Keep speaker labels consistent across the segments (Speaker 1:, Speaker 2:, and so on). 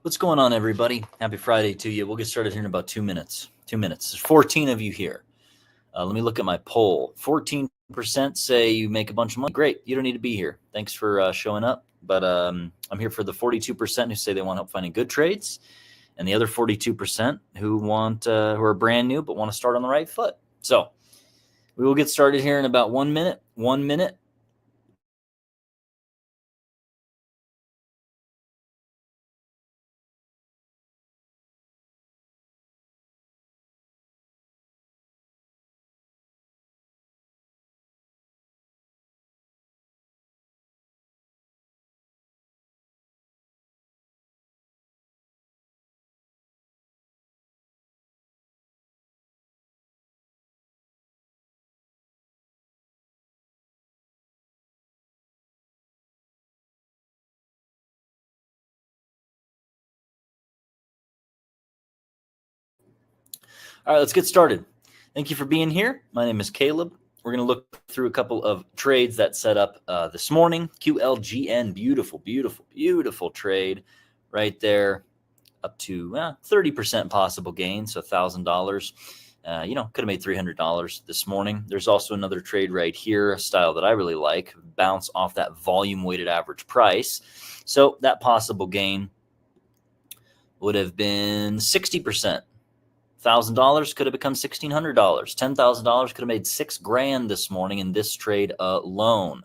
Speaker 1: What's going on, everybody? Happy Friday to you. We'll get started here in about 2 minutes. 2 minutes. There's 14 of you here. Let me look at my poll. 14% say you make a bunch of money. Great. You don't need to be here. Thanks for showing up. But I'm here for the 42% who say they want help finding good trades, and the other 42% who are brand new but want to start on the right foot. So we will get started here in about 1 minute. 1 minute. All right, let's get started. Thank you for being here. My name is Caleb. We're going to look through a couple of trades that set up this morning. QLGN, beautiful, beautiful, beautiful trade right there, up to 30% possible gain, so $1,000. Could have made $300 this morning. There's also another trade right here, a style that I really like, bounce off that volume weighted average price. So that possible gain would have been 60%. $1,000 could have become $1,600. $10,000 could have made $6,000 this morning in this trade alone.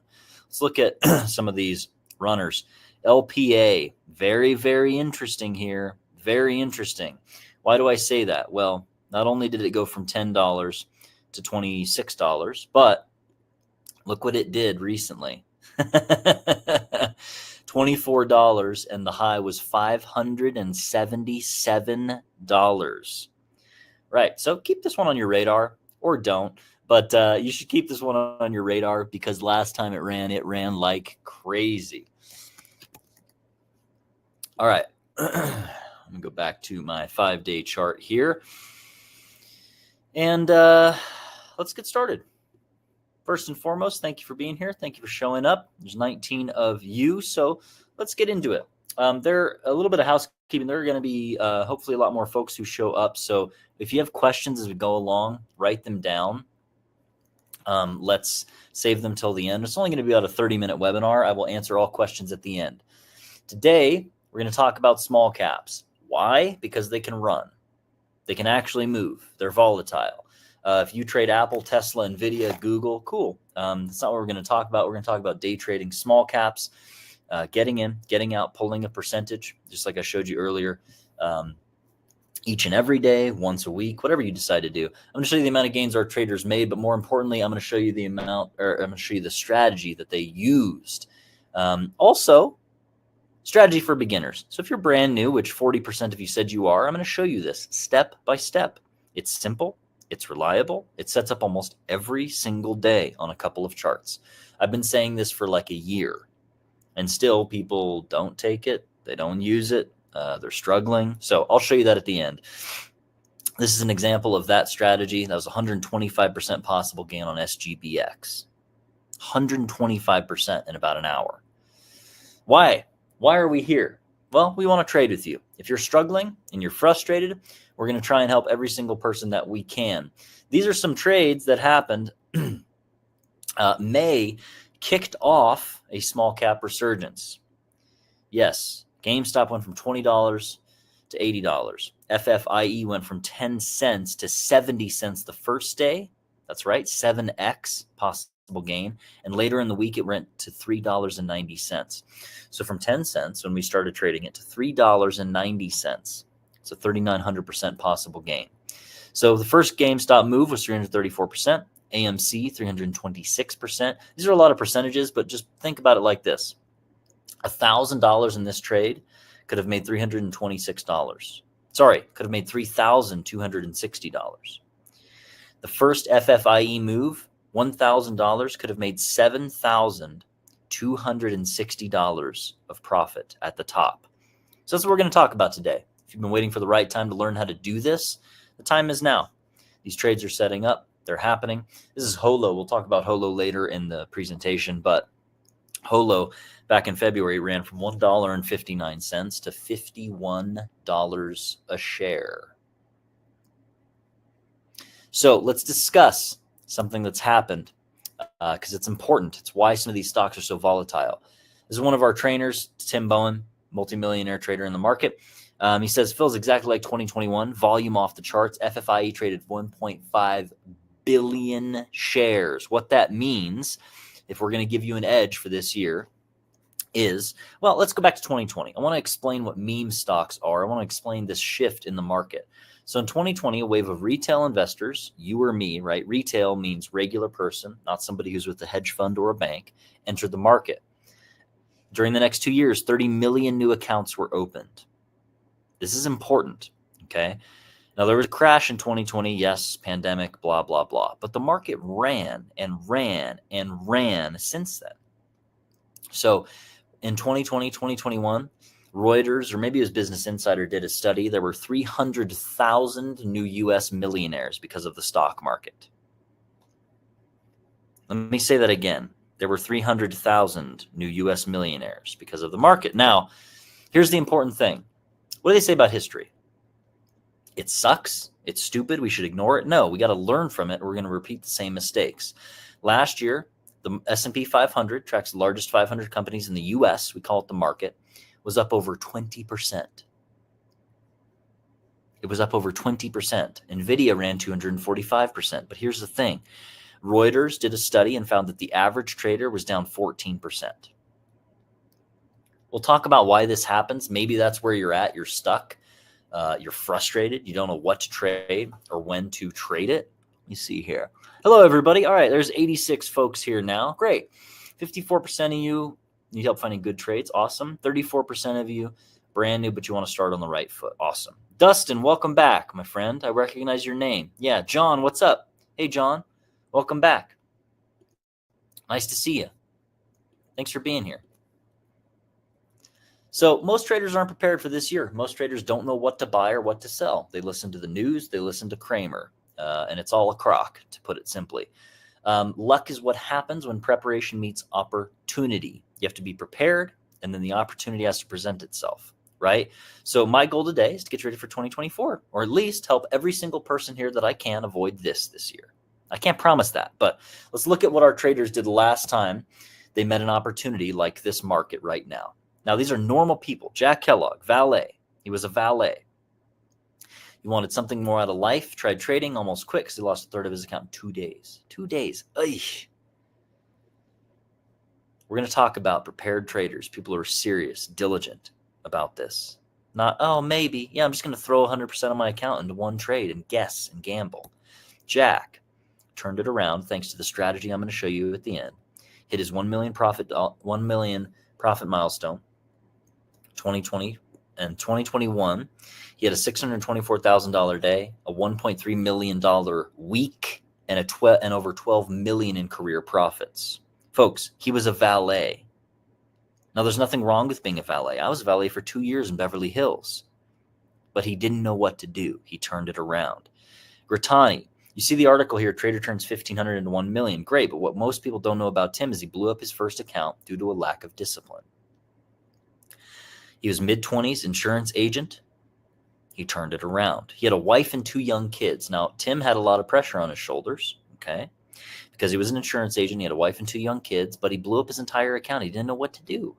Speaker 1: Let's look at some of these runners. LPA, very, very interesting here. Very interesting. Why do I say that? Well, not only did it go from $10 to $26, but look what it did recently. $24, and the high was $577. Right. So keep this one on your radar, or don't. But you should keep this one on your radar because last time it ran like crazy. All right. Let me go back to my 5-day chart here. And let's get started. First and foremost, thank you for being here. Thank you for showing up. There's 19 of you, so let's get into it. There a little bit of housekeeping. There are going to be hopefully a lot more folks who show up. So if you have questions as we go along, write them down. Let's save them till the end. It's only going to be about a 30-minute webinar. I will answer all questions at the end. Today, we're going to talk about small caps. Why? Because they can run. They can actually move. They're volatile. If you trade Apple, Tesla, Nvidia, Google, cool. That's not what we're going to talk about. We're going to talk about day trading small caps. Getting in, getting out, pulling a percentage, just like I showed you earlier, each and every day, once a week, whatever you decide to do. I'm going to show you the amount of gains our traders made, but more importantly, I'm going to show you I'm going to show you the strategy that they used. Also, strategy for beginners. So if you're brand new, which 40% of you said you are, I'm going to show you this step by step. It's simple. It's reliable. It sets up almost every single day on a couple of charts. I've been saying this for like a year. And still, people don't take it. They don't use it. They're struggling. So I'll show you that at the end. This is an example of that strategy. That was 125% possible gain on SGBX. 125% in about an hour. Why? Why are we here? Well, we want to trade with you. If you're struggling and you're frustrated, we're going to try and help every single person that we can. These are some trades that happened May kicked off a small cap resurgence. Yes, GameStop went from $20 to $80. FFIE went from 10 cents to 70 cents the first day. That's right, 7x possible gain. And later in the week, it went to $3.90. So from 10 cents when we started trading it to $3.90. It's a 3,900% possible gain. So the first GameStop move was 334%. AMC, 326%. These are a lot of percentages, but just think about it like this. $1,000 in this trade could have made $326. Sorry, could have made $3,260. The first FFIE move, $1,000 could have made $7,260 of profit at the top. So that's what we're going to talk about today. If you've been waiting for the right time to learn how to do this, the time is now. These trades are setting up. They're happening. This is HOLO. We'll talk about HOLO later in the presentation, but Holo back in February ran from $1.59 to $51 a share. So let's discuss something that's happened because it's important. It's why some of these stocks are so volatile. This is one of our trainers, Tim Bowen, multimillionaire trader in the market. He says, feels exactly like 2021, volume off the charts. FFIE traded 1.5 billion shares. What that means, if we're going to give you an edge for this year, is, well, let's go back to 2020. I want to explain what meme stocks are. I want to explain this shift in the market. So in 2020, a wave of retail investors, you or me, right? Retail means regular person, not somebody who's with a hedge fund or a bank, entered the market. During the next 2 years, 30 million new accounts were opened. This is important, okay? Now, there was a crash in 2020. Yes, pandemic, blah, blah, blah. But the market ran and ran and ran since then. So in 2020, 2021, Reuters, or maybe it was Business Insider, did a study. There were 300,000 new U.S. millionaires because of the stock market. Let me say that again. There were 300,000 new U.S. millionaires because of the market. Now, here's the important thing. What do they say about history? It sucks. It's stupid. We should ignore it. No, we got to learn from it. Or we're going to repeat the same mistakes. Last year, the S&P 500 tracks the largest 500 companies in the U.S. We call it the market. Was up over 20%. It was up over 20%. NVIDIA ran 245%. But here's the thing. Reuters did a study and found that the average trader was down 14%. We'll talk about why this happens. Maybe that's where you're at. You're stuck. You're frustrated. You don't know what to trade or when to trade it. Let me see here. Hello, everybody. All right, there's 86 folks here now. Great. 54% of you need help finding good trades. Awesome. 34% of you brand new, but you want to start on the right foot. Awesome. Dustin, welcome back, my friend. I recognize your name. Yeah, John, what's up? Hey, John, welcome back. Nice to see you. Thanks for being here. So most traders aren't prepared for this year. Most traders don't know what to buy or what to sell. They listen to the news. They listen to Kramer, and it's all a crock, to put it simply. Luck is what happens when preparation meets opportunity. You have to be prepared, and then the opportunity has to present itself, right? So my goal today is to get ready for 2024, or at least help every single person here that I can avoid this year. I can't promise that, but let's look at what our traders did last time they met an opportunity like this market right now. Now, these are normal people. Jack Kellogg, valet. He was a valet. He wanted something more out of life, tried trading, almost quit because he lost a third of his account in 2 days. 2 days. Ugh. We're going to talk about prepared traders, people who are serious, diligent about this. Not, oh, maybe. Yeah, I'm just going to throw 100% of my account into one trade and guess and gamble. Jack turned it around thanks to the strategy I'm going to show you at the end. Hit his 1 million profit milestone. 2020 and 2021, he had a $624,000 day, a $1.3 million week, and over $12 million in career profits. Folks, he was a valet. Now, there's nothing wrong with being a valet. I was a valet for 2 years in Beverly Hills, but he didn't know what to do. He turned it around. Gratani, you see the article here, trader turns 1,500 into 1 million. Great, but what most people don't know about Tim is he blew up his first account due to a lack of discipline. He was mid-20s, insurance agent. He turned it around. He had a wife and 2 young kids. Now, Tim had a lot of pressure on his shoulders, okay? Because he was an insurance agent, he had a wife and 2 young kids, but he blew up his entire account. He didn't know what to do.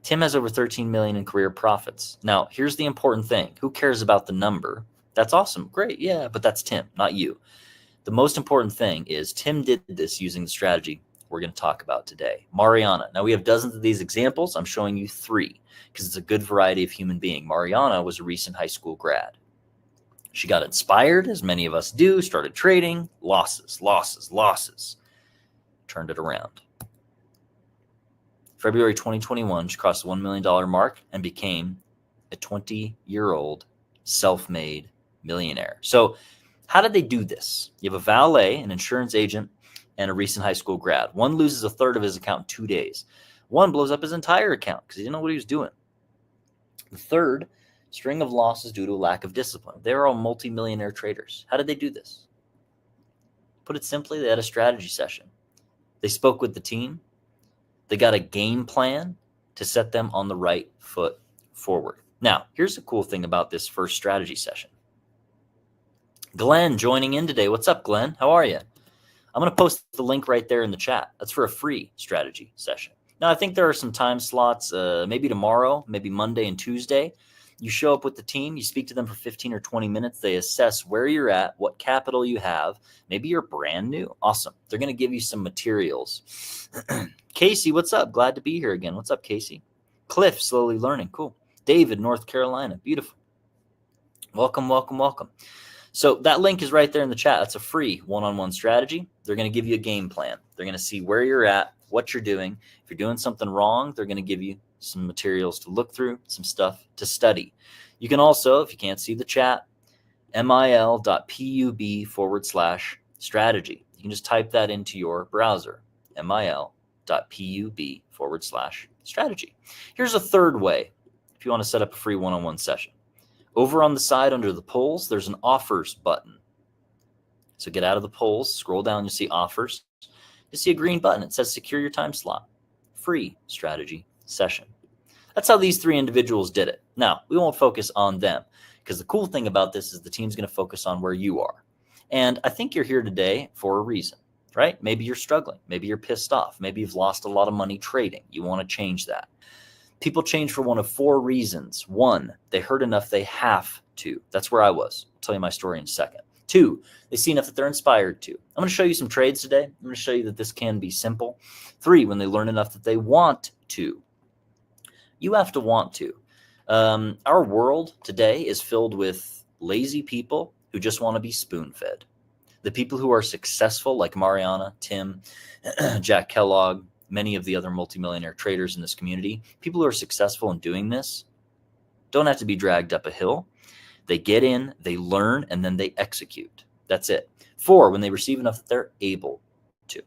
Speaker 1: Tim has over 13 million in career profits. Now, here's the important thing. Who cares about the number? That's awesome. Great. Yeah, but that's Tim, not you. The most important thing is Tim did this using the strategy we're going to talk about today. Mariana. Now, we have dozens of these examples. I'm showing you 3 because it's a good variety of human being. Mariana was a recent high school grad. She got inspired, as many of us do, started trading, losses. Turned it around. February 2021, she crossed the $1 million mark and became a 20-year-old self-made millionaire. So how did they do this? You have a valet, an insurance agent, and a recent high school grad. One loses a third of his account in 2 days. One blows up his entire account because he didn't know what he was doing. The third, string of losses due to a lack of discipline. They're all multimillionaire traders. How did they do this? Put it simply, they had a strategy session. They spoke with the team. They got a game plan to set them on the right foot forward. Now, here's the cool thing about this first strategy session. Glenn joining in today. What's up, Glenn? How are you? I'm going to post the link right there in the chat. That's for a free strategy session. Now, I think there are some time slots, maybe tomorrow, maybe Monday and Tuesday. You show up with the team, you speak to them for 15 or 20 minutes. They assess where you're at, what capital you have. Maybe you're brand new. Awesome. They're going to give you some materials. Casey, what's up? Glad to be here again. What's up, Casey? Cliff, slowly learning. Cool. David, North Carolina. Beautiful. Welcome, welcome, welcome. So that link is right there in the chat. That's a free one-on-one strategy. They're going to give you a game plan. They're going to see where you're at, what you're doing. If you're doing something wrong, they're going to give you some materials to look through, some stuff to study. You can also, if you can't see the chat, mil.pub/strategy. You can just type that into your browser, mil.pub/strategy. Here's a third way if you want to set up a free one-on-one session. Over on the side under the polls, there's an offers button. So get out of the polls, scroll down, you see offers. You see a green button. It says secure your time slot. Free strategy session. That's how these three individuals did it. Now, we won't focus on them because the cool thing about this is the team's going to focus on where you are. And I think you're here today for a reason, right? Maybe you're struggling. Maybe you're pissed off. Maybe you've lost a lot of money trading. You want to change that. People change for one of four reasons. One, they heard enough they have to. That's where I was. I'll tell you my story in a second. Two, they see enough that they're inspired to. I'm going to show you some trades today. I'm going to show you that this can be simple. Three, when they learn enough that they want to. You have to want to. Our world today is filled with lazy people who just want to be spoon-fed. The people who are successful, like Mariana, Tim, Jack Kellogg, many of the other multimillionaire traders in this community, people who are successful in doing this don't have to be dragged up a hill. They get in, they learn, and then they execute. That's it. Four, when they receive enough that they're able to.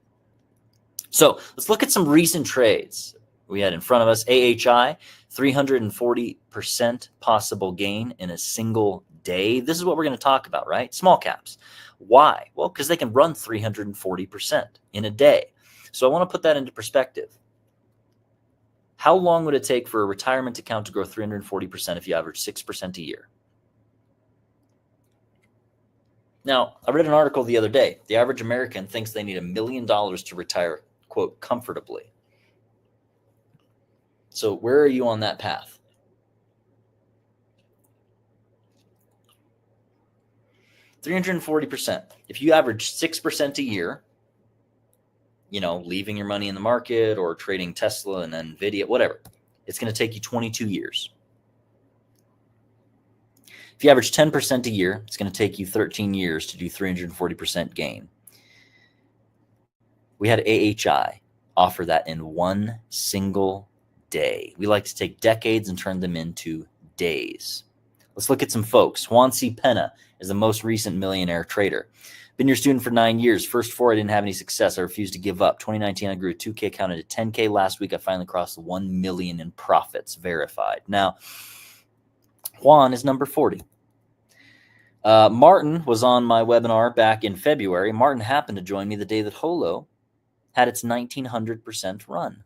Speaker 1: So let's look at some recent trades we had in front of us. AHI, 340% possible gain in a single day. This is what we're going to talk about, right? Small caps. Why? Well, because they can run 340% in a day. So I want to put that into perspective. How long would it take for a retirement account to grow 340% if you average 6% a year? Now, I read an article the other day. The average American thinks they need $1 million to retire, quote, comfortably. So where are you on that path? $340%. If you average 6% a year, you know, leaving your money in the market or trading Tesla and NVIDIA, whatever, it's going to take you 22 years. If you average 10% a year, it's going to take you 13 years to do 340% gain. We had AHI offer that in one single day. We like to take decades and turn them into days. Let's look at some folks. Juan C. Pena is the most recent millionaire trader. Been your student for 9 years. First 4, I didn't have any success. I refused to give up. 2019, I grew 2K, counted to 10K. Last week, I finally crossed the 1 million in profits, verified. Now, Juan is number 40. Martin was on my webinar back in February. Martin happened to join me the day that Holo had its 1900% run.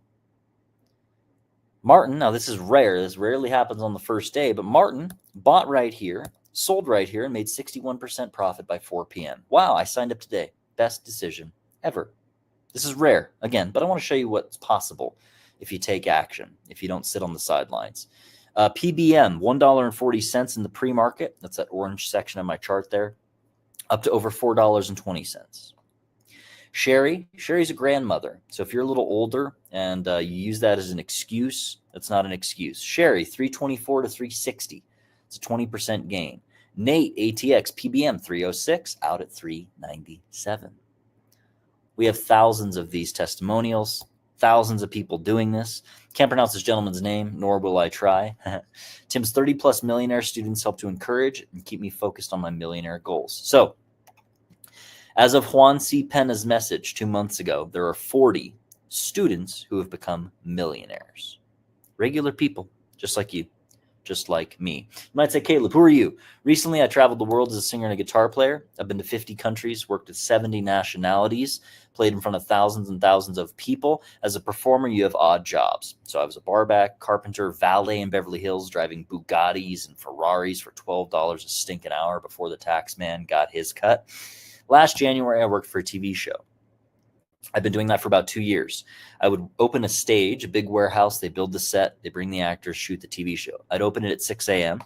Speaker 1: Martin, now this is rare. This rarely happens on the first day, but Martin bought right here, sold right here, and made 61% profit by 4 p.m. Wow, I signed up today. Best decision ever. This is rare, again, but I want to show you what's possible if you take action, if you don't sit on the sidelines. PBM, $1.40 in the pre-market. That's that orange section of my chart there, up to over $4.20. Sherry's a grandmother. So if you're a little older and you use that as an excuse, that's not an excuse. Sherry, 324 to 360. It's a 20% gain. Nate, ATX, PBM, 306, out at 397. We have thousands of these testimonials, thousands of people doing this. Can't pronounce this gentleman's name, nor will I try. Tim's 30-plus millionaire students help to encourage and keep me focused on my millionaire goals. So, as of Juan C. Pena's message 2 months ago, there are 40 students who have become millionaires. Regular people, just like you. just like me. You might say, Caleb, who are you? Recently, I traveled the world as a singer and a guitar player. I've been to 50 countries, worked with 70 nationalities, played in front of thousands and thousands of people. As a performer, you have odd jobs. So I was a barback, carpenter, valet in Beverly Hills, driving Bugattis and Ferraris for $12 a stinking hour before the tax man got his cut. Last January, I worked for a TV show. I've been doing that for about 2 years. I would open a stage, a big warehouse. They build the set. They bring the actors, shoot the TV show. I'd open it at 6 a.m.,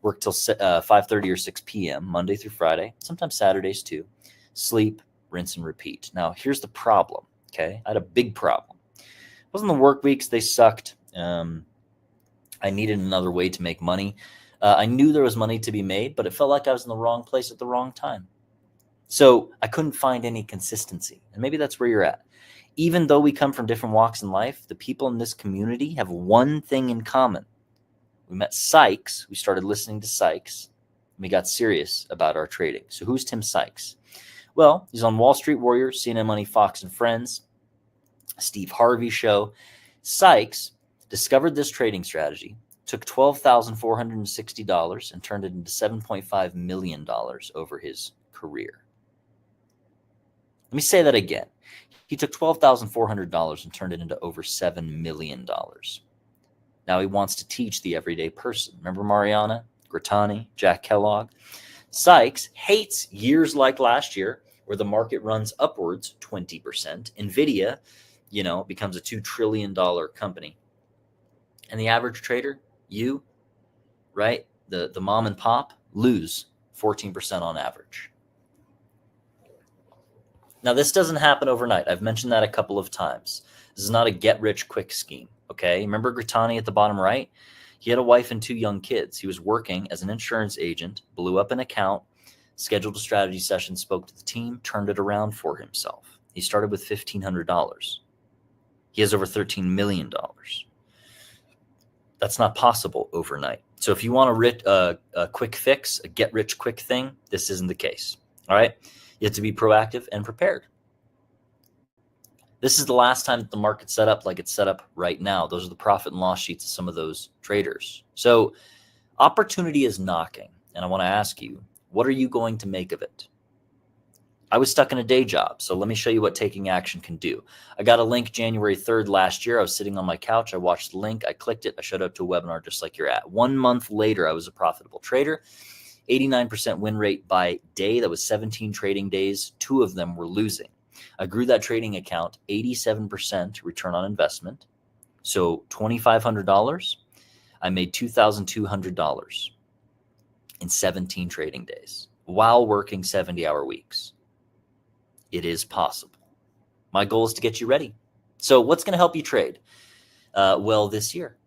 Speaker 1: work till 5:30 or 6 p.m., Monday through Friday, sometimes Saturdays too. Sleep, rinse, and repeat. Now, here's the problem, okay? I had a big problem. It wasn't the work weeks. They sucked. I needed another way to make money. I knew there was money to be made, but it felt like I was in the wrong place at the wrong time. So I couldn't find any consistency. And maybe that's where you're at. Even though we come from different walks in life, the people in this community have one thing in common. We met Sykes. We started listening to Sykes. And we got serious about our trading. So who's Tim Sykes? Well, he's on Wall Street Warrior, CNN Money, Fox and Friends, Steve Harvey Show. Sykes discovered this trading strategy, took $12,460 and turned it into $7.5 million over his career. Let me say that again. He took $12,400 and turned it into over $7 million. Now he wants to teach the everyday person. Remember Mariana, Gratani, Jack Kellogg? Sykes hates years like last year where the market runs upwards 20%. NVIDIA, becomes a $2 trillion company. And the average trader, you, right, the mom and pop, lose 14% on average. Now, this doesn't happen overnight. I've mentioned that a couple of times. This is not a get-rich-quick scheme, okay? Remember Gratani at the bottom right? He had a wife and 2 young kids. He was working as an insurance agent, blew up an account, scheduled a strategy session, spoke to the team, turned it around for himself. He started with $1,500. He has over $13 million. That's not possible overnight. So if you want a quick fix, a get-rich-quick thing, this isn't the case, all right? You have to be proactive and prepared. This is the last time that the market's set up like it's set up right now. Those are the profit and loss sheets of some of those traders. So opportunity is knocking. And I want to ask you, what are you going to make of it? I was stuck in a day job. So let me show you what taking action can do. I got a link January 3rd last year. I was sitting on my couch. I watched the link. I clicked it. I showed up to a webinar just like you're at. 1 month later, I was a profitable trader. 89% win rate by day. That was 17 trading days. 2 of them were losing. I grew that trading account 87% return on investment. So $2,500, I made $2,200 in 17 trading days while working 70-hour weeks. It is possible. My goal is to get you ready. So what's going to help you trade? This year,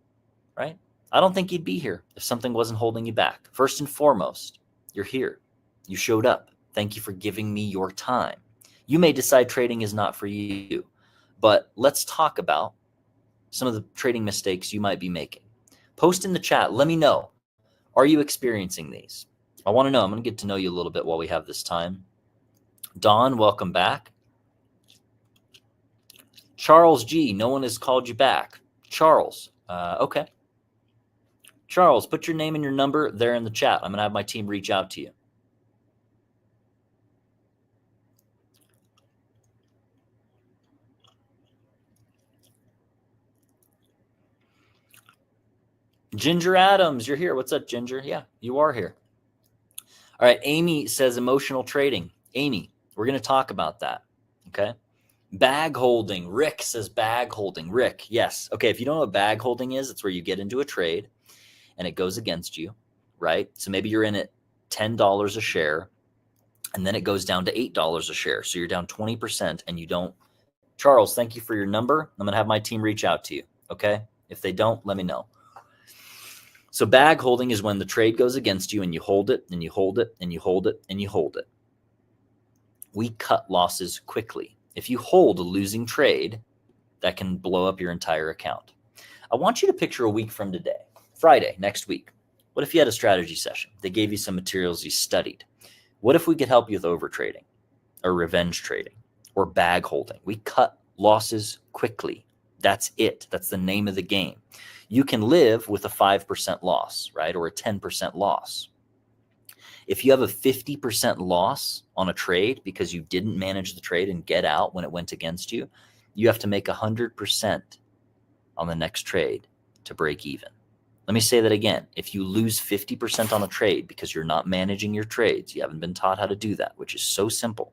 Speaker 1: right? I don't think you'd be here if something wasn't holding you back. First and foremost, you're here. You showed up. Thank you for giving me your time. You may decide trading is not for you, but let's talk about some of the trading mistakes you might be making. Post in the chat. Let me know. Are you experiencing these? I want to know. I'm going to get to know you a little bit while we have this time. Dawn, welcome back. Charles G, no one has called you back. Charles, okay. Charles, put your name and your number there in the chat. I'm going to have my team reach out to you. Ginger Adams, you're here. What's up, Ginger? Yeah, you are here. All right, Amy says emotional trading. Amy, we're going to talk about that, okay? Bag holding. Rick says bag holding. Rick, yes. Okay, if you don't know what bag holding is, it's where you get into a trade and it goes against you, right? So maybe you're in at $10 a share and then it goes down to $8 a share. So you're down 20% and you don't. Charles, thank you for your number. I'm going to have my team reach out to you, okay? If they don't, let me know. So bag holding is when the trade goes against you and you hold it and you hold it and you hold it and you hold it. We cut losses quickly. If you hold a losing trade, that can blow up your entire account. I want you to picture a week from today, Friday, next week. What if you had a strategy session? They gave you some materials you studied. What if we could help you with overtrading or revenge trading or bag holding? We cut losses quickly. That's it. That's the name of the game. You can live with a 5% loss, right? Or a 10% loss. If you have a 50% loss on a trade because you didn't manage the trade and get out when it went against you, you have to make 100% on the next trade to break even. Let me say that again. If you lose 50% on a trade because you're not managing your trades, you haven't been taught how to do that, which is so simple.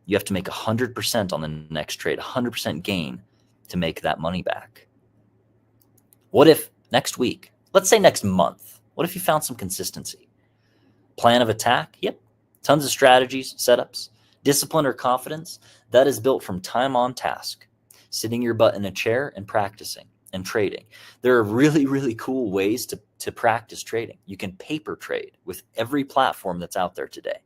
Speaker 1: You have to make 100% on the next trade, 100% gain to make that money back. What if next week, let's say next month, what if you found some consistency? Plan of attack? Yep. Tons of strategies, setups, discipline or confidence. That is built from time on task, sitting your butt in a chair and practicing and trading. There are really, really cool ways to practice trading. You can paper trade with every platform that's out there today.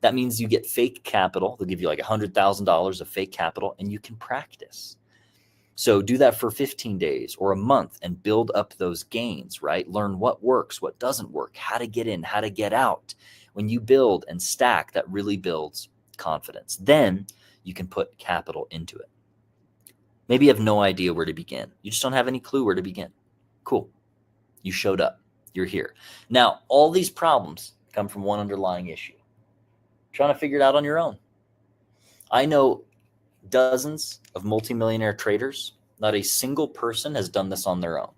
Speaker 1: That means you get fake capital. They'll give you like $100,000 of fake capital and you can practice. So do that for 15 days or a month and build up those gains, right? Learn what works, what doesn't work, how to get in, how to get out. When you build and stack, that really builds confidence. Then you can put capital into it. Maybe you have no idea where to begin. You just don't have any clue where to begin. Cool. You showed up. You're here. Now, all these problems come from one underlying issue. Trying to figure it out on your own. I know dozens of multimillionaire traders. Not a single person has done this on their own.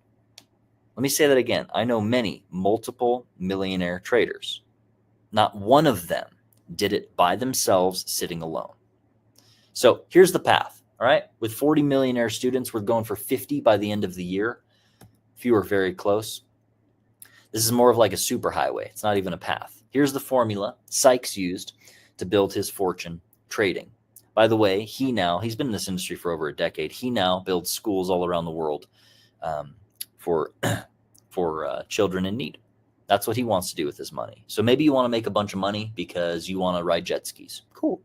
Speaker 1: Let me say that again. I know many multiple millionaire traders. Not one of them did it by themselves sitting alone. So here's the path. All right. With 40 millionaire students, we're going for 50 by the end of the year. Few are very close. This is more of like a superhighway. It's not even a path. Here's the formula Sykes used to build his fortune trading. By the way, he's been in this industry for over a decade. He now builds schools all around the world for children in need. That's what he wants to do with his money. So maybe you want to make a bunch of money because you want to ride jet skis. Cool.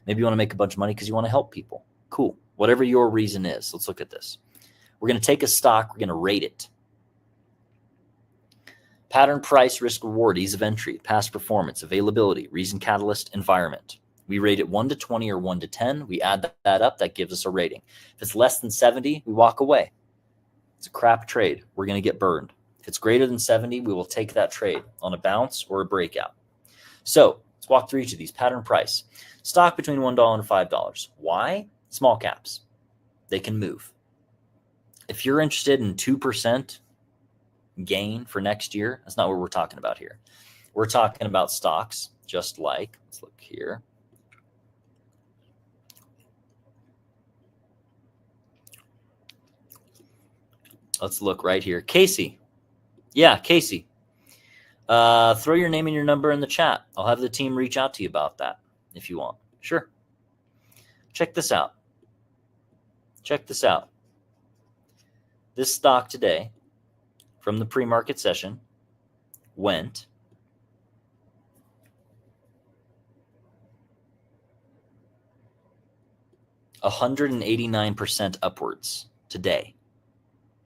Speaker 1: Maybe you want to make a bunch of money because you want to help people. Cool. Whatever your reason is, let's look at this. We're going to take a stock. We're going to rate it. Pattern, price, risk, reward, ease of entry, past performance, availability, reason, catalyst, environment. We rate it 1 to 20 or 1 to 10. We add that up. That gives us a rating. If it's less than 70, we walk away. It's a crap trade. We're going to get burned. If it's greater than 70, we will take that trade on a bounce or a breakout. So let's walk through each of these. Pattern, price. Stock between $1 and $5. Why? Small caps. They can move. If you're interested in 2% gain for next year, that's not what we're talking about here. We're talking about stocks just like, let's look here. Let's look right here. Casey. Yeah, Casey. Throw your name and your number in the chat. I'll have the team reach out to you about that if you want. Sure. Check this out. Check this out. This stock today from the pre-market session went $189% upwards today.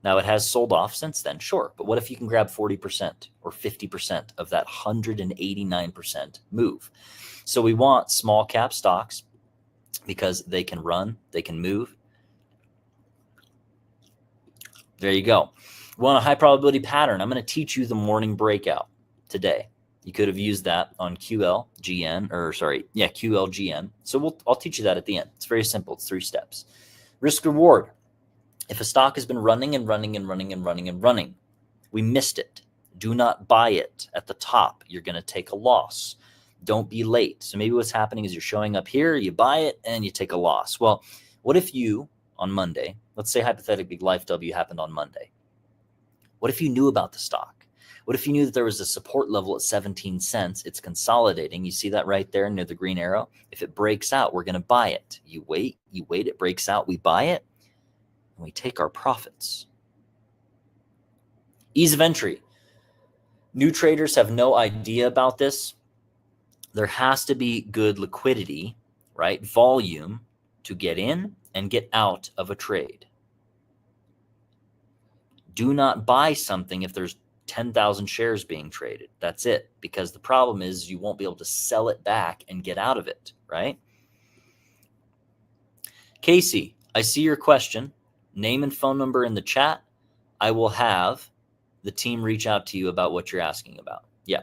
Speaker 1: Now, it has sold off since then, sure. But what if you can grab 40% or 50% of that 189% move? So we want small cap stocks because they can run, they can move. There you go. We want a high probability pattern. I'm going to teach you the morning breakout today. You could have used that on QLGN. So I'll teach you that at the end. It's very simple. It's 3 steps. Risk reward. If a stock has been running and running and running and running and running, we missed it. Do not buy it at the top. You're going to take a loss. Don't be late. So maybe what's happening is you're showing up here, you buy it, and you take a loss. Well, what if you, on Monday, let's say hypothetically Life W happened on Monday. What if you knew about the stock? What if you knew that there was a support level at 17 cents? It's consolidating. You see that right there near the green arrow? If it breaks out, we're going to buy it. You wait, it breaks out, we buy it, and we take our profits. Ease of entry. New traders have no idea about this. There has to be good liquidity, right? Volume to get in and get out of a trade. Do not buy something if there's 10,000 shares being traded. That's it. Because the problem is you won't be able to sell it back and get out of it, right? Casey, I see your question. Name and phone number in the chat. I will have the team reach out to you about what you're asking about. Yeah.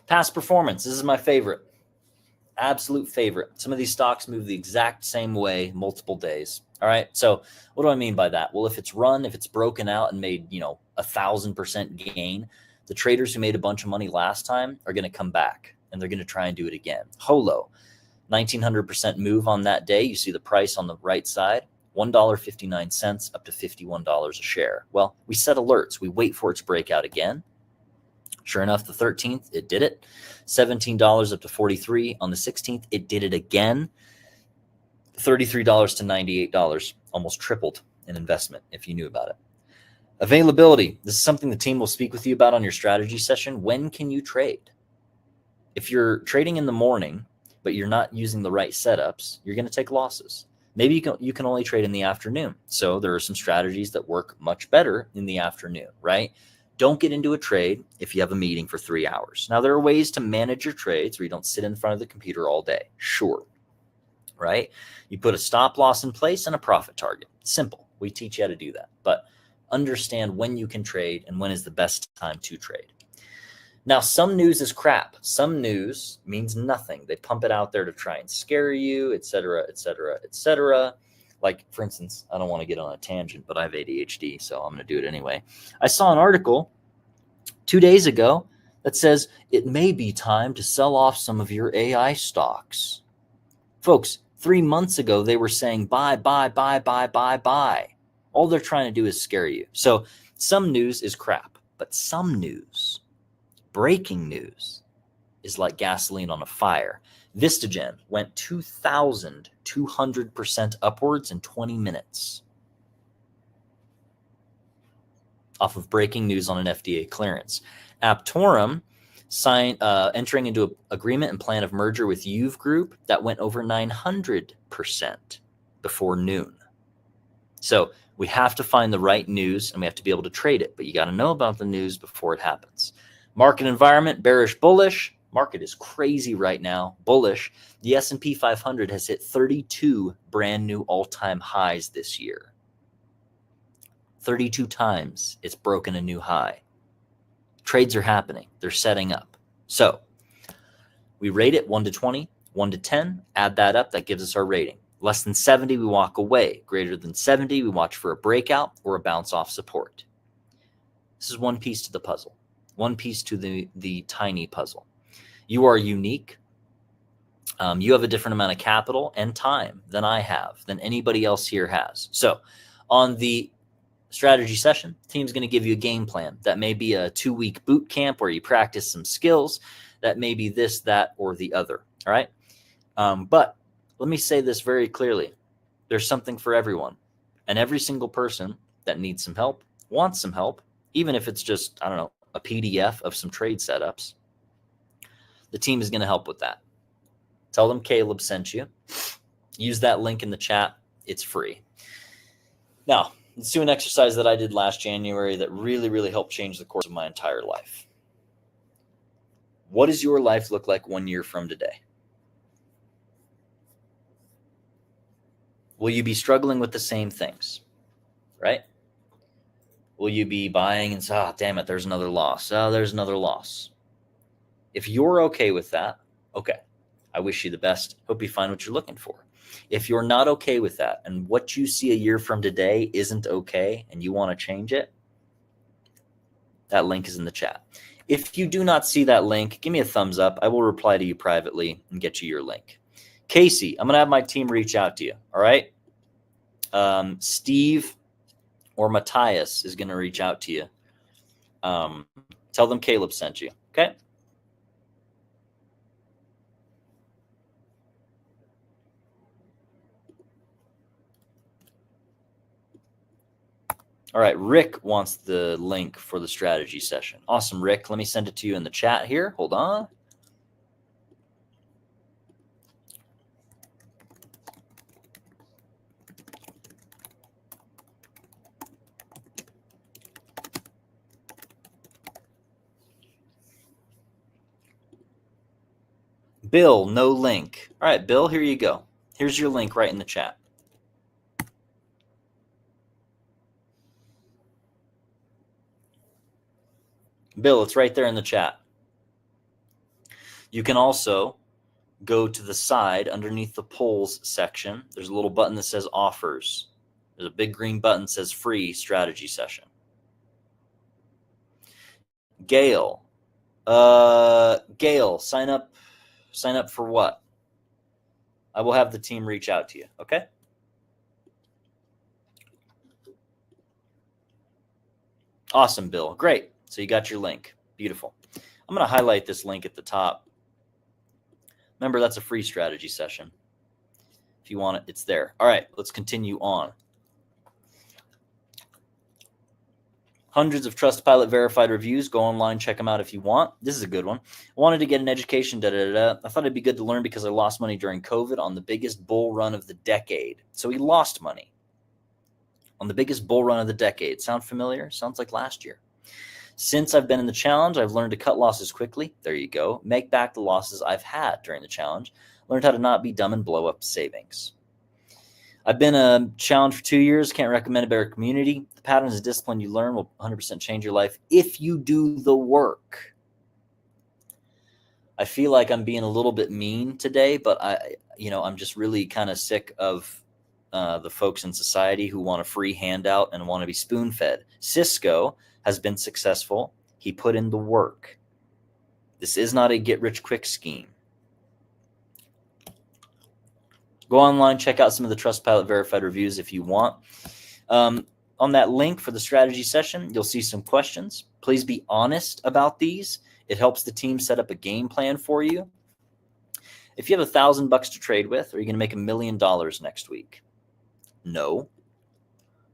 Speaker 1: Past performance. This is my favorite. Absolute favorite. Some of these stocks move the exact same way multiple days. All right. So what do I mean by that? Well, if it's broken out and made, 1,000% gain, the traders who made a bunch of money last time are going to come back and they're going to try and do it again. Holo, 1,900% move on that day. You see the price on the right side, $1.59 up to $51 a share. Well, we set alerts. We wait for it to break out again. Sure enough, the 13th, it did it. $17 up to $43. On the 16th, it did it again. $33 to $98, almost tripled in investment if you knew about it. Availability. This is something the team will speak with you about on your strategy session. When can you trade? If you're trading in the morning, but you're not using the right setups, you're going to take losses. Maybe you can only trade in the afternoon. So there are some strategies that work much better in the afternoon, right? Don't get into a trade if you have a meeting for 3 hours. Now, there are ways to manage your trades where you don't sit in front of the computer all day. Sure, right? You put a stop loss in place and a profit target. Simple. We teach you how to do that. But understand when you can trade and when is the best time to trade. Now, some news is crap. Some news means nothing. They pump it out there to try and scare you, et cetera, et cetera, et cetera. Like, for instance, I don't want to get on a tangent, but I have ADHD, so I'm going to do it anyway. I saw an article 2 days ago that says it may be time to sell off some of your AI stocks. Folks, 3 months ago, they were saying buy, buy, buy, buy, buy, buy. All they're trying to do is scare you. So some news is crap, but some news, breaking news, is like gasoline on a fire. Vistagen went 2,200% upwards in 20 minutes off of breaking news on an FDA clearance. Aptorum entering into an agreement and plan of merger with Uve Group that went over 900% before noon. So we have to find the right news and we have to be able to trade it, but you got to know about the news before it happens. Market environment, bearish, bullish. Market is crazy right now, bullish. The S&P 500 has hit 32 brand new all-time highs this year. 32 times it's broken a new high. Trades are happening. They're setting up. So we rate it 1 to 20, 1 to 10, add that up. That gives us our rating. Less than 70, we walk away. Greater than 70, we watch for a breakout or a bounce off support. This is one piece to the puzzle, one piece to the tiny puzzle. You are unique. You have a different amount of capital and time than I have, than anybody else here has. So on the strategy session, the team's going to give you a game plan. That may be a 2-week boot camp where you practice some skills. That may be this, that, or the other. All right. But let me say this very clearly. There's something for everyone. And every single person that needs some help, wants some help, even if it's just, I don't know, a PDF of some trade setups, the team is going to help with that. Tell them Caleb sent you. Use that link in the chat. It's free. Now, let's do an exercise that I did last January that really, really helped change the course of my entire life. What does your life look like 1 year from today? Will you be struggling with the same things, right? Will you be buying and say, oh, damn it, there's another loss. Oh, there's another loss. If you're okay with that, okay, I wish you the best. Hope you find what you're looking for. If you're not okay with that and what you see a year from today isn't okay and you want to change it, that link is in the chat. If you do not see that link, give me a thumbs up. I will reply to you privately and get you your link. Casey, I'm going to have my team reach out to you. All right. Steve or Matthias is going to reach out to you. Tell them Caleb sent you. Okay. All right, Rick wants the link for the strategy session. Awesome, Rick. Let me send it to you in the chat here. Hold on. Bill, no link. All right, Bill, here you go. Here's your link right in the chat. Bill, it's right there in the chat. You can also go to the side underneath the polls section. There's a little button that says offers. There's a big green button that says free strategy session. Gail, sign up for what? I will have the team reach out to you. Okay. Awesome, Bill. Great. So you got your link. Beautiful. I'm going to highlight this link at the top. Remember, that's a free strategy session. If you want it, it's there. All right, let's continue on. Hundreds of Trustpilot verified reviews. Go online, check them out if you want. This is a good one. I wanted to get an education. I thought it'd be good to learn because I lost money during COVID on the biggest bull run of the decade. So he lost money on the biggest bull run of the decade. Sound familiar? Sounds like last year. Since I've been in the challenge, I've learned to cut losses quickly. There you go. Make back the losses I've had during the challenge. Learned how to not be dumb and blow up savings. I've been a challenge for 2 years. Can't recommend a better community. The patterns of discipline you learn will 100% change your life if you do the work. I feel like I'm being a little bit mean today, but I'm just really kind of sick of the folks in society who want a free handout and want to be spoon-fed. Cisco has been successful. He put in the work. This is not a get-rich-quick scheme. Go online, check out some of the Trustpilot verified reviews if you want. On that link for the strategy session, you'll see some questions. Please be honest about these. It helps the team set up a game plan for you. If you have $1,000 to trade with, are you going to make $1 million next week? No.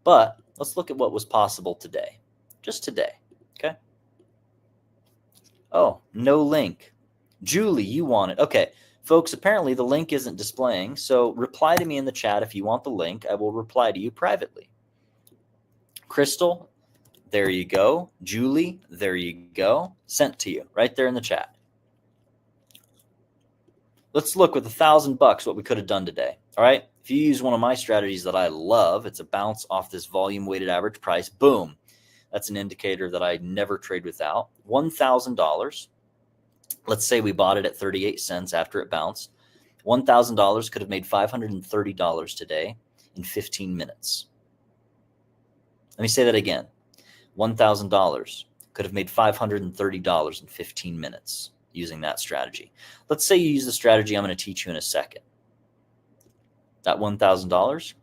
Speaker 1: But let's look at what was possible today. Just today. Okay. Oh, no link. Julie, you want it. Okay. Folks, apparently the link isn't displaying, so reply to me in the chat if you want the link. I will reply to you privately. Crystal, there you go. Julie, there you go. Sent to you right there in the chat. Let's look with $1,000 what we could have done today. All right. If you use one of my strategies that I love, it's a bounce off this volume weighted average price. Boom. That's an indicator that I never trade without. $1,000. Let's say we bought it at 38 cents after it bounced. $1,000 could have made $530 today in 15 minutes. Let me say that again. $1,000 could have made $530 in 15 minutes using that strategy. Let's say you use the strategy I'm going to teach you in a second. That $1,000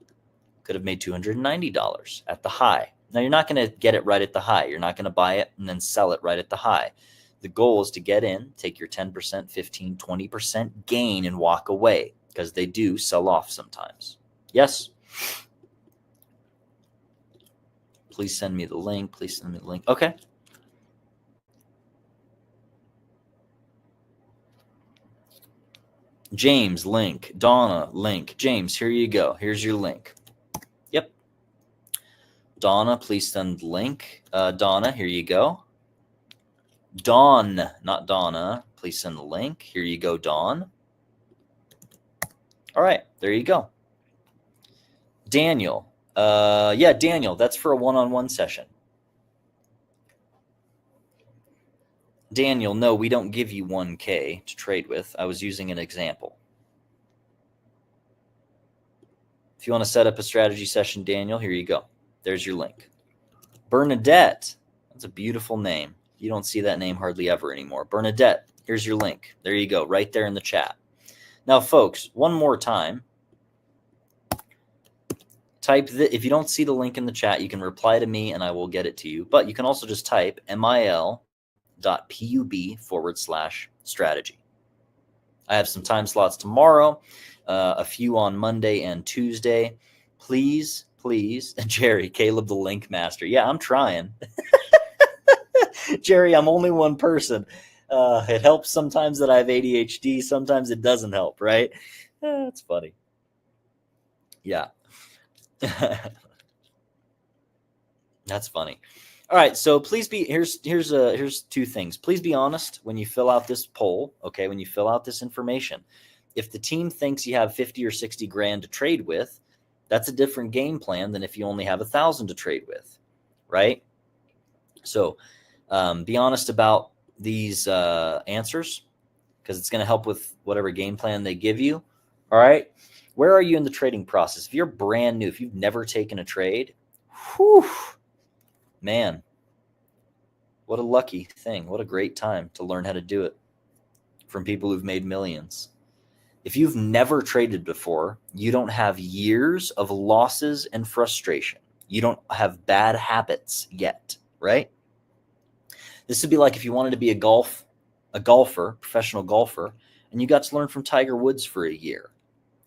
Speaker 1: could have made $290 at the high. Now, you're not going to get it right at the high. You're not going to buy it and then sell it right at the high. The goal is to get in, take your 10%, 15, 20% gain and walk away because they do sell off sometimes. Yes? Please send me the link. Please send me the link. Okay. James, link. Donna, link. James, here you go. Here's your link. Yep. Donna, please send the link. Donna, here you go. Dawn, not Donna. Please send the link. Here you go, Dawn. All right, there you go. Daniel. Yeah, Daniel, that's for a one-on-one session. Daniel, no, we don't give you 1K to trade with. I was using an example. If you want to set up a strategy session, Daniel, here you go. There's your link. Bernadette, that's a beautiful name. You don't see that name hardly ever anymore. Bernadette, here's your link. There you go, right there in the chat. Now, folks, one more time. If you don't see the link in the chat, you can reply to me and I will get it to you. But you can also just type mil.pub/strategy. I have some time slots tomorrow, a few on Monday and Tuesday. Please, Jerry, Caleb, the link master. Yeah, I'm trying. Jerry, I'm only one person. It helps sometimes that I have ADHD. Sometimes it doesn't help, right? That's funny. Yeah. That's funny. All right, so please be here's two things. Please be honest when you fill out this poll, okay? When you fill out this information. If the team thinks you have 50 or 60 grand to trade with, that's a different game plan than if you only have 1,000 to trade with, right? So be honest about these answers because it's going to help with whatever game plan they give you. All right, where are you in the trading process? If you're brand new, if you've never taken a trade, whew, man, what a lucky thing. What a great time to learn how to do it from people who've made millions. If you've never traded before, you don't have years of losses and frustration. You don't have bad habits yet, right? This would be like if you wanted to be a golfer, professional golfer, and you got to learn from Tiger Woods for a year.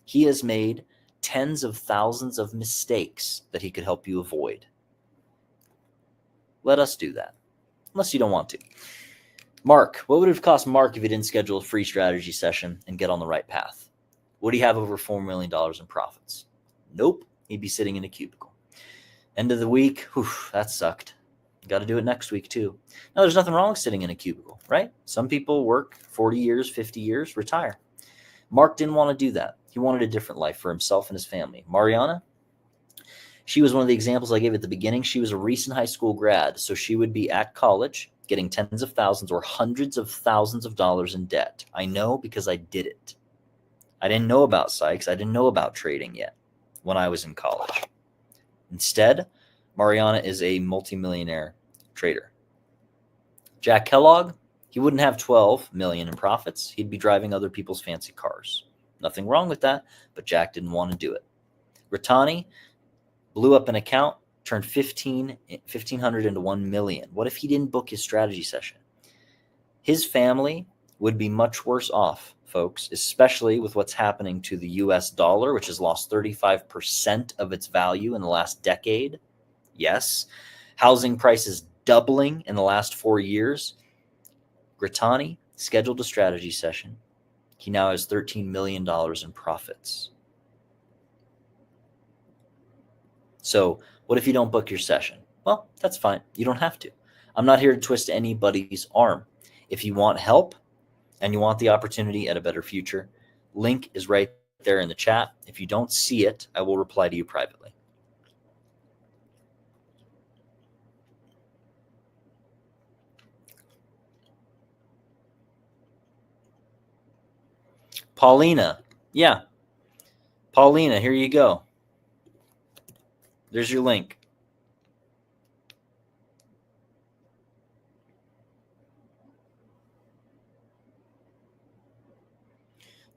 Speaker 1: He has made tens of thousands of mistakes that he could help you avoid. Let us do that, unless you don't want to. Mark, what would it have cost Mark if he didn't schedule a free strategy session and get on the right path? Would he have over $4 million in profits? Nope. He'd be sitting in a cubicle. End of the week, whew, that sucked. Got to do it next week too. Now, there's nothing wrong with sitting in a cubicle, right? Some people work 40 years, 50 years, retire. Mark didn't want to do that. He wanted a different life for himself and his family. Mariana, she was one of the examples I gave at the beginning. She was a recent high school grad, so she would be at college getting tens of thousands or hundreds of thousands of dollars in debt. I know because I did it. I didn't know about Sykes. I didn't know about trading yet when I was in college. Instead, Mariana is a multimillionaire trader. Jack Kellogg, he wouldn't have 12 million in profits. He'd be driving other people's fancy cars. Nothing wrong with that, but Jack didn't want to do it. Ratani blew up an account, turned 1,500 into 1 million. What if he didn't book his strategy session? His family would be much worse off, folks, especially with what's happening to the US dollar, which has lost 35% of its value in the last decade. Yes. Housing prices doubling in the last 4 years. Gritani scheduled a strategy session. He now has $13 million in profits. So what if you don't book your session? Well, that's fine. You don't have to. I'm not here to twist anybody's arm. If you want help and you want the opportunity at a better future, link is right there in the chat. If you don't see it, I will reply to you privately. Paulina. Yeah. Paulina, here you go. There's your link.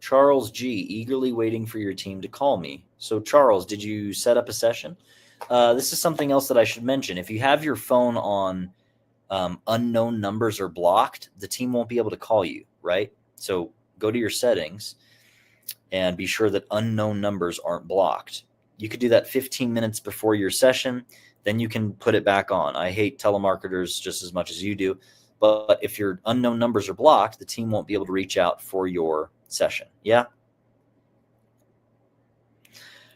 Speaker 1: Charles G, eagerly waiting for your team to call me. So Charles, did you set up a session? This is something else that I should mention. If you have your phone on unknown numbers are blocked, the team won't be able to call you, right? So go to your settings and be sure that unknown numbers aren't blocked. You could do that 15 minutes before your session, then you can put it back on. I hate telemarketers just as much as you do, but if your unknown numbers are blocked, the team won't be able to reach out for your session. Yeah?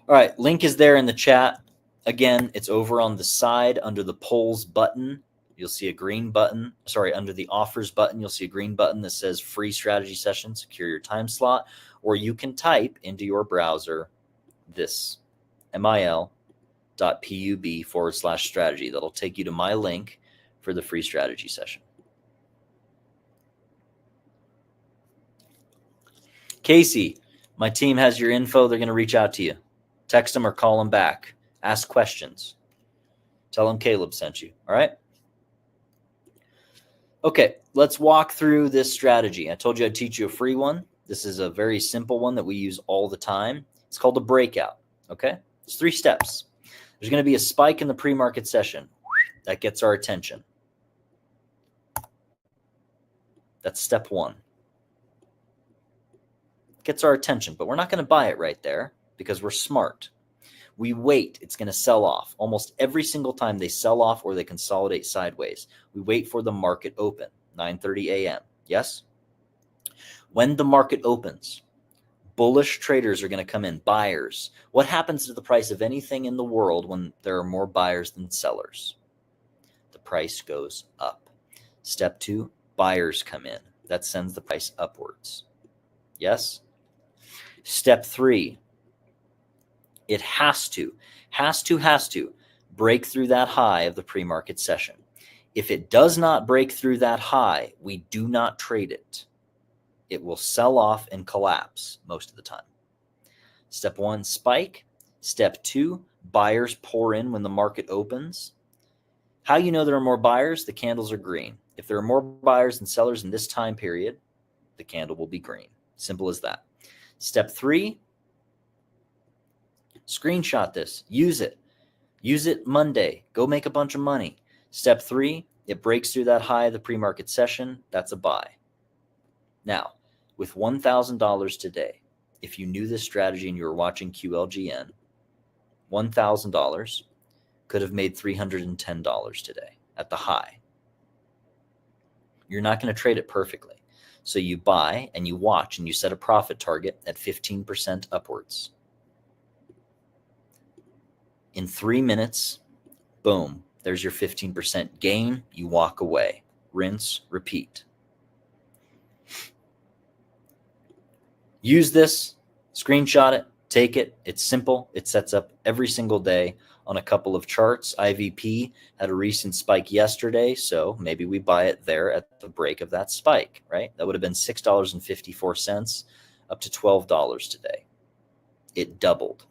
Speaker 1: All right, link is there in the chat. Again, it's over on the side under the polls button. You'll see a green button. Sorry, under the offers button, you'll see a green button that says free strategy session, secure your time slot, or you can type into your browser this mil.pub/strategy. That'll take you to my link for the free strategy session. Casey, my team has your info. They're going to reach out to you. Text them or call them back. Ask questions. Tell them Caleb sent you. All right? Okay, let's walk through this strategy. I told you I'd teach you a free one. This is a very simple one that we use all the time. It's called a breakout. Okay? It's 3 steps. There's going to be a spike in the pre-market session. That gets our attention. That's step 1. Gets our attention, but we're not going to buy it right there because we're smart. We wait. It's going to sell off. Almost every single time they sell off or they consolidate sideways. We wait for the market open, 9:30 a.m. Yes? When the market opens, bullish traders are going to come in, buyers. What happens to the price of anything in the world when there are more buyers than sellers? The price goes up. Step 2, buyers come in. That sends the price upwards. Yes? Step 3, it has to break through that high of the pre-market session. If it does not break through that high, we do not trade it. It will sell off and collapse most of the time. Step 1, spike. Step 2, buyers pour in when the market opens. How you know there are more buyers? The candles are green. If there are more buyers than sellers in this time period, the candle will be green. Simple as that. Step 3, screenshot this. Use it. Use it Monday. Go make a bunch of money. Step 3, it breaks through that high of the pre-market session. That's a buy. Now, with $1,000 today, if you knew this strategy and you were watching QLGN, $1,000 could have made $310 today at the high. You're not going to trade it perfectly. So you buy and you watch and you set a profit target at 15% upwards. In 3 minutes, boom, there's your 15% gain. You walk away. Rinse, repeat. Use this, screenshot it, take it. It's simple. It sets up every single day on a couple of charts. IVP had a recent spike yesterday, so maybe we buy it there at the break of that spike, right? That would have been $6.54 up to $12 today. It doubled.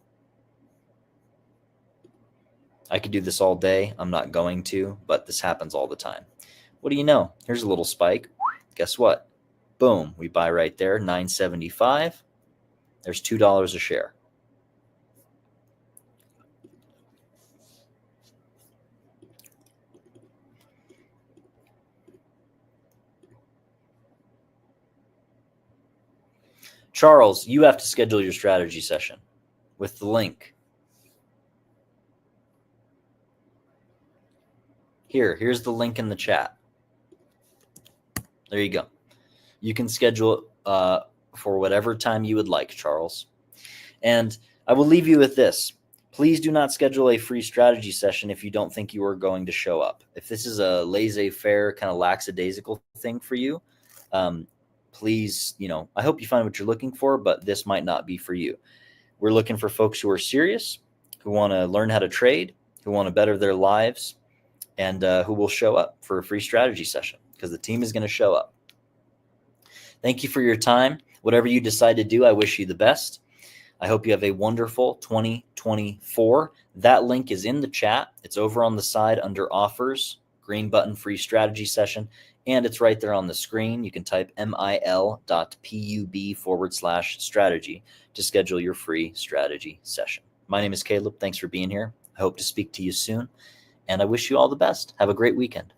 Speaker 1: I could do this all day. I'm not going to, but this happens all the time. What do you know? Here's a little spike. Guess what? Boom, we buy right there, $9.75. There's $2 a share. Charles, you have to schedule your strategy session with the link. Here's the link in the chat. There you go. You can schedule for whatever time you would like, Charles. And I will leave you with this. Please do not schedule a free strategy session if you don't think you are going to show up. If this is a laissez-faire, kind of lackadaisical thing for you, please, I hope you find what you're looking for, but this might not be for you. We're looking for folks who are serious, who want to learn how to trade, who want to better their lives, and who will show up for a free strategy session because the team is going to show up. Thank you for your time. Whatever you decide to do, I wish you the best. I hope you have a wonderful 2024. That link is in the chat. It's over on the side under offers, green button, free strategy session, and it's right there on the screen. You can type mil.pub/strategy to schedule your free strategy session. My name is Caleb. Thanks for being here. I hope to speak to you soon, and I wish you all the best. Have a great weekend.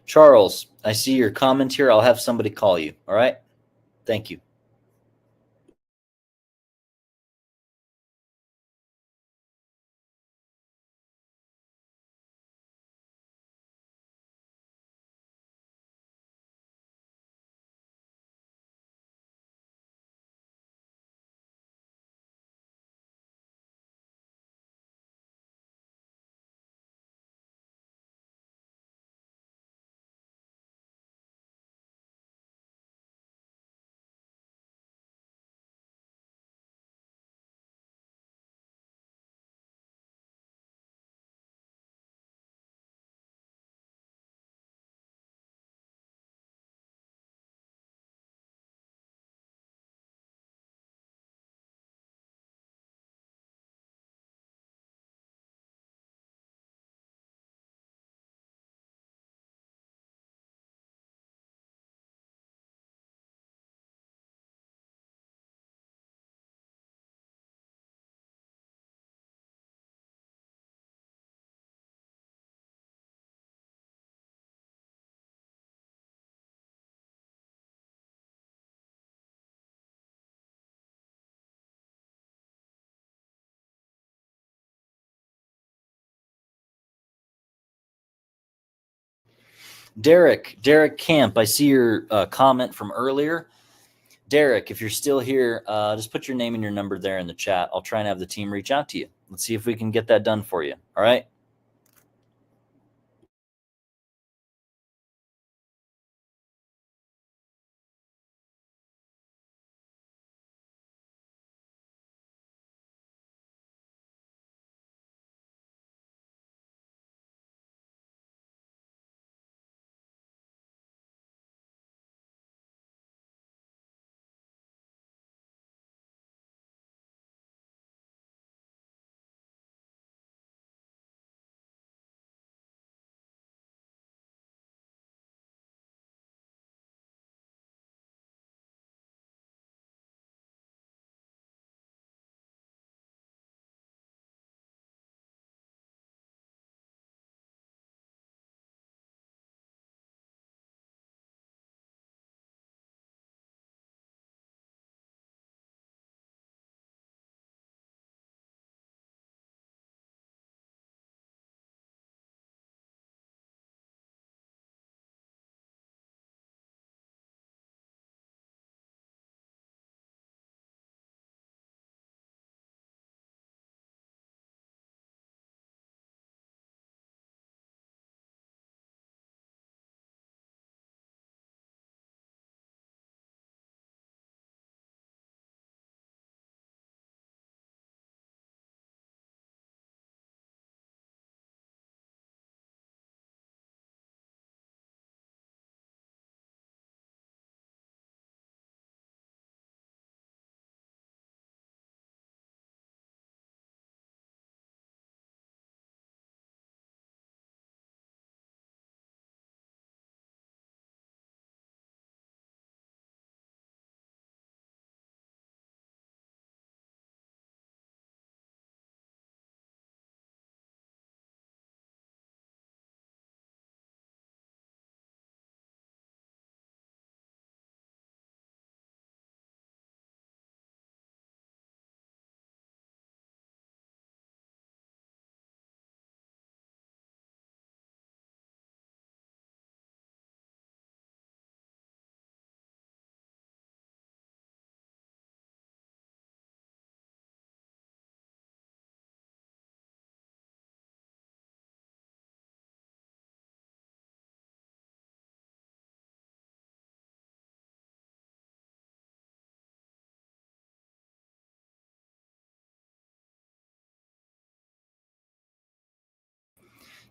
Speaker 1: Charles, I see your comment here. I'll have somebody call you. All right? Thank you. Derek Camp, I see your comment from earlier. Derek, if you're still here, just put your name and your number there in the chat. I'll try and have the team reach out to you. Let's see if we can get that done for you. All right.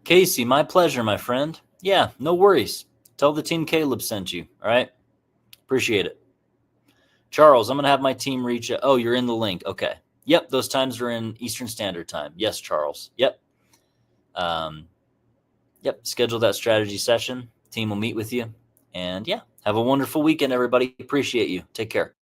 Speaker 1: Casey, my pleasure, my friend. Yeah, no worries. Tell the team Caleb sent you. All right. Appreciate it. Charles, I'm going to have my team reach out. Oh, you're in the link. Okay. Yep. Those times are in Eastern Standard Time. Yes, Charles. Yep. Um, yep. Schedule that strategy session. Team will meet with you. And yeah, have a wonderful weekend, everybody. Appreciate you. Take care.